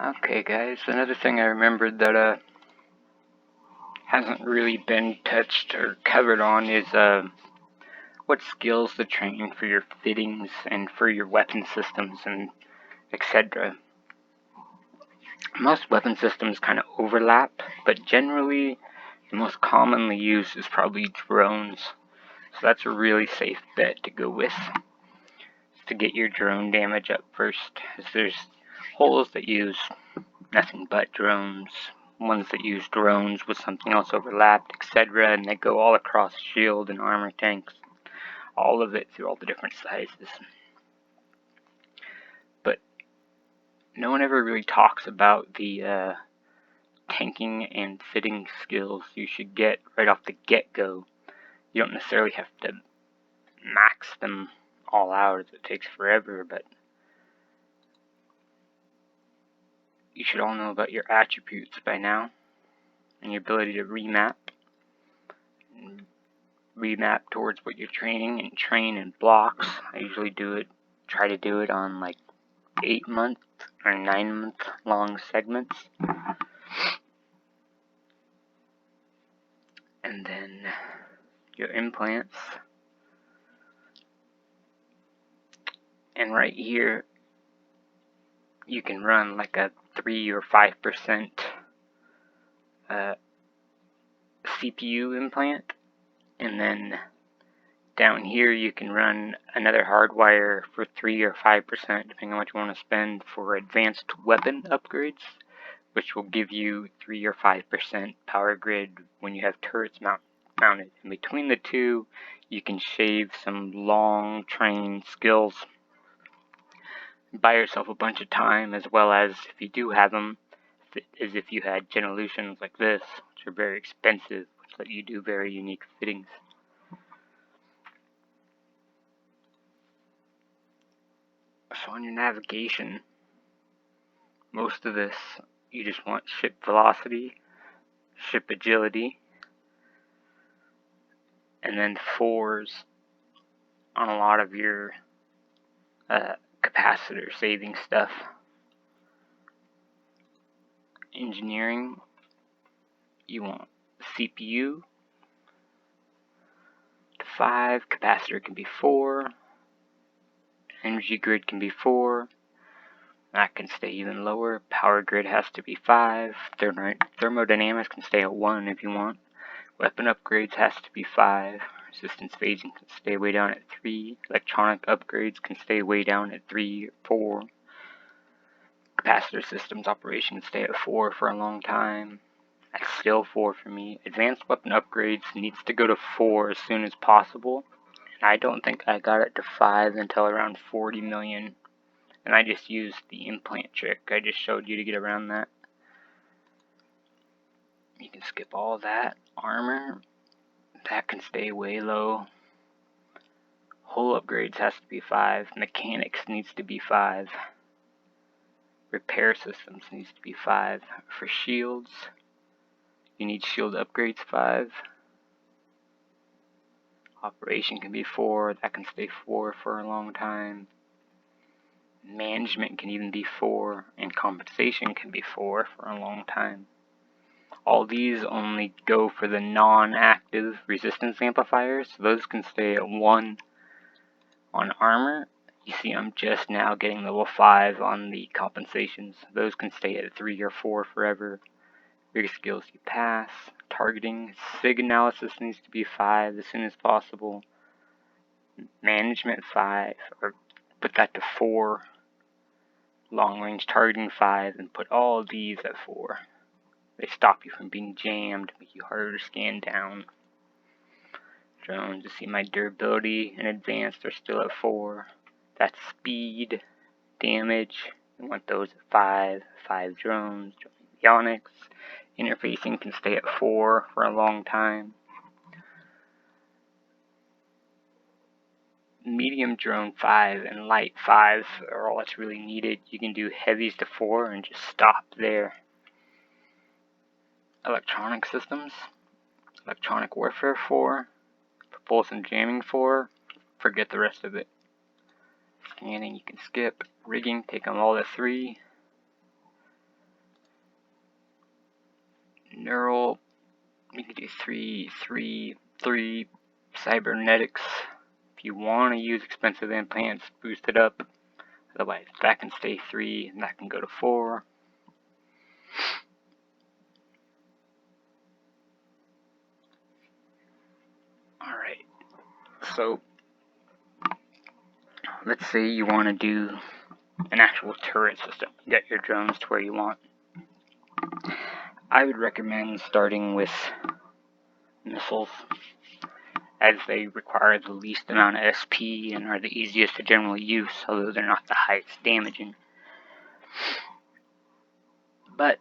Okay guys, another thing I remembered that hasn't really been touched or covered on is what skills to train for your fittings and for your weapon systems and etc. Most weapon systems kind of overlap, but generally the most commonly used is probably drones. So that's a really safe bet to go with to get your drone damage up first, as there's holes that use nothing but drones, ones that use drones with something else overlapped, etc., and they go all across shield and armor tanks, all of it through all the different sizes. But no one ever really talks about the tanking and fitting skills you should get right off the get-go. You don't necessarily have to max them all out, as it takes forever, but you should all know about your attributes by now, and your ability to remap towards what you're training, and train in blocks. I usually try to do it on like 8-month or 9-month long segments. And then your implants. And right here, you can run like a 3 or 5% CPU implant. And then down here you can run another hardwire for 3 or 5%, depending on what you want to spend, for Advanced Weapon Upgrades, which will give you 3 or 5% power grid when you have turrets mounted. And between the two, you can shave some long train skills, buy yourself a bunch of time, as well as, if you do have them, as if you had genolutions like this, which are very expensive, which let you do very unique fittings. So on your navigation, most of this, you just want ship velocity, ship agility, and then 4s on a lot of your capacitor saving stuff. Engineering, you want CPU to 5, capacitor can be 4, energy grid can be 4, that can stay even lower, power grid has to be 5, thermodynamics can stay at 1 if you want, weapon upgrades has to be 5, resistance phasing can stay way down at 3, electronic upgrades can stay way down at 3 or 4, capacitor systems operation can stay at 4 for a long time. That's still 4 for me. Advanced weapon upgrades needs to go to 4 as soon as possible. And I don't think I got it to 5 until around 40 million. And I just used the implant trick I just showed you to get around that. You can skip all that. Armor, that can stay way low. Hull upgrades has to be 5. Mechanics needs to be 5. Repair systems needs to be 5. For shields, you need shield upgrades 5. Operation can be 4, that can stay 4 for a long time. Management can even be 4, and compensation can be 4 for a long time. All these only go for the non-active resistance amplifiers, so those can stay at 1. On armor, you see I'm just now getting level 5 on the compensations. Those can stay at 3 or 4 forever. Big skills you pass. Targeting, SIG analysis needs to be 5 as soon as possible. Management 5, or put that to 4. Long range targeting 5, and put all these at 4. They stop you from being jammed, make you harder to scan down. Drones, you see my durability and advanced are still at 4. That's speed, damage, you want those at 5. 5 drones, avionics. Interfacing can stay at 4 for a long time. Medium drone 5 and light 5 are all that's really needed. You can do heavies to 4 and just stop there. Electronic systems, electronic warfare 4, propulsion jamming 4, forget the rest of it. Scanning you can skip, rigging take them all to 3. Neural, you can do 3, 3, 3. Cybernetics, if you want to use expensive implants, boost it up. Otherwise, that can stay 3, and that can go to 4. Alright, so let's say you want to do an actual turret system. Get your drones to where you want. I would recommend starting with missiles, as they require the least amount of SP and are the easiest to generally use, although they're not the highest damaging. But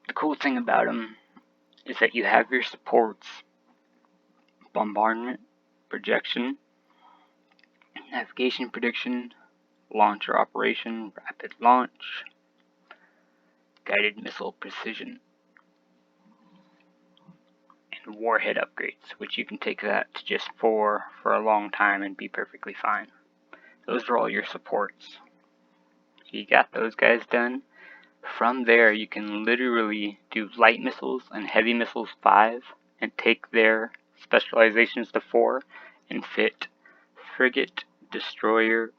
the cool thing about them is that you have your supports: bombardment, projection, navigation prediction, launcher operation, rapid launch, guided missile precision, and warhead upgrades, which you can take that to just 4 for a long time and be perfectly fine. Those are all your supports. So you got those guys done. From there, you can literally do light missiles and heavy missiles 5 and take their specializations to 4 and fit frigate, destroyer,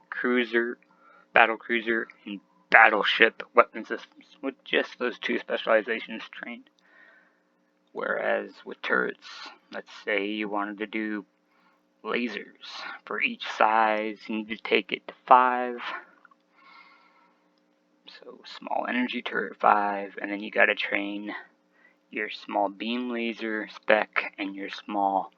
cruiser, battlecruiser, and battleship weapon systems with just those 2 specializations trained. Whereas with turrets, let's say you wanted to do lasers for each size, you need to take it to 5. So small energy turret 5, and then you gotta train your small beam laser spec and your small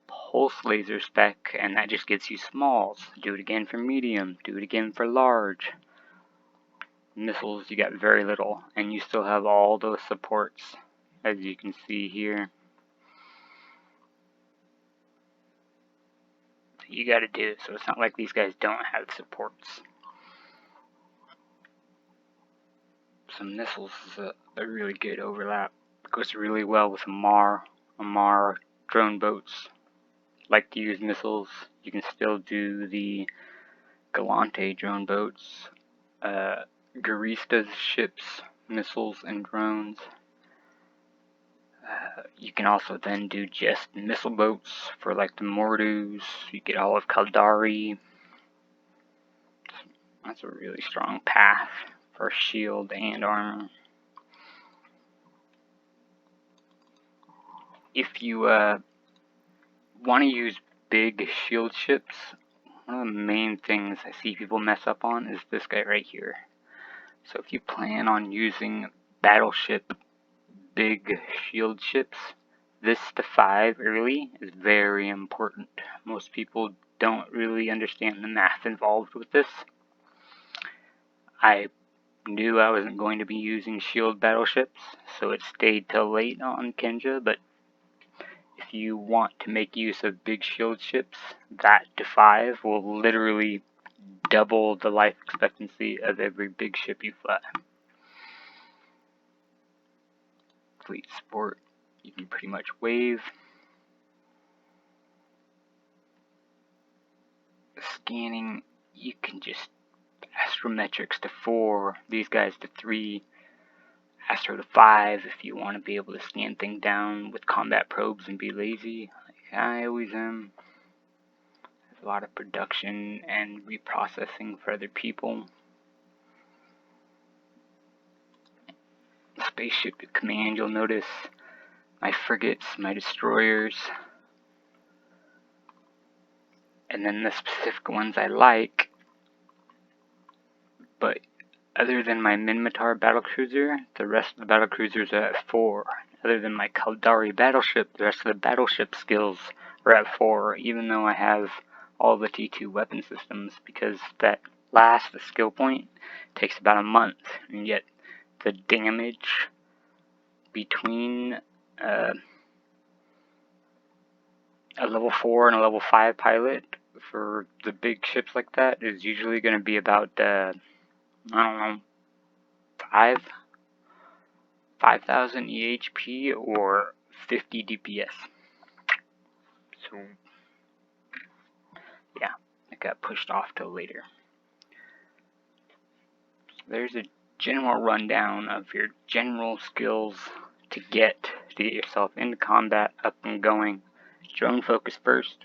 pulse laser spec, and that just gets you smalls. Do it again for medium, do it again for large. Missiles, you got very little, and you still have all those supports, as you can see here. You gotta do it, so it's not like these guys don't have supports. Some missiles is a really good overlap. It goes really well with Amar drone boats. Like to use missiles. You can still do the Galante drone boats, Garista's ships, missiles, and drones. You can also then do just missile boats for like the Mordus. You get all of Kaldari. That's a really strong path for shield and armor. If you want to use big shield ships, one of the main things I see people mess up on is this guy right here. So if you plan on using battleship big shield ships, this to 5 early is very important. Most people don't really understand the math involved with this. I knew I wasn't going to be using shield battleships, so it stayed till late on Kenja, but if you want to make use of big shield ships, that to 5 will literally double the life expectancy of every big ship you fly. Fleet sport, you can pretty much wave. Scanning, you can just astrometrics to 4, these guys to 3, astro to 5 if you want to be able to scan things down with combat probes and be lazy, like I always am. There's a lot of production and reprocessing for other people. Spaceship command, you'll notice my frigates, my destroyers, and then the specific ones I like. But other than my Minmatar battlecruiser, the rest of the battlecruisers are at 4. Other than my Kaldari battleship, the rest of the battleship skills are at 4, even though I have all the T2 weapon systems, because that last skill point takes about a month, and yet the damage between a level 4 and a level 5 pilot for the big ships like that is usually going to be about, I don't know, 5,000 EHP or 50 DPS. So, yeah, it got pushed off till later. So there's a general rundown of your general skills to get yourself into combat, up and going. Drone focus first,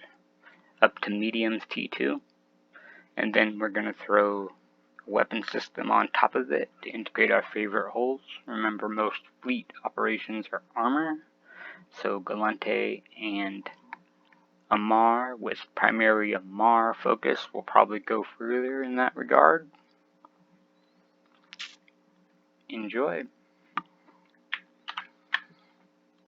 up to mediums T2, and then we're going to throw a weapon system on top of it to integrate our favorite holes. Remember, most fleet operations are armor, so Galante and Amar, with primary Amar focus, will probably go further in that regard. Enjoy.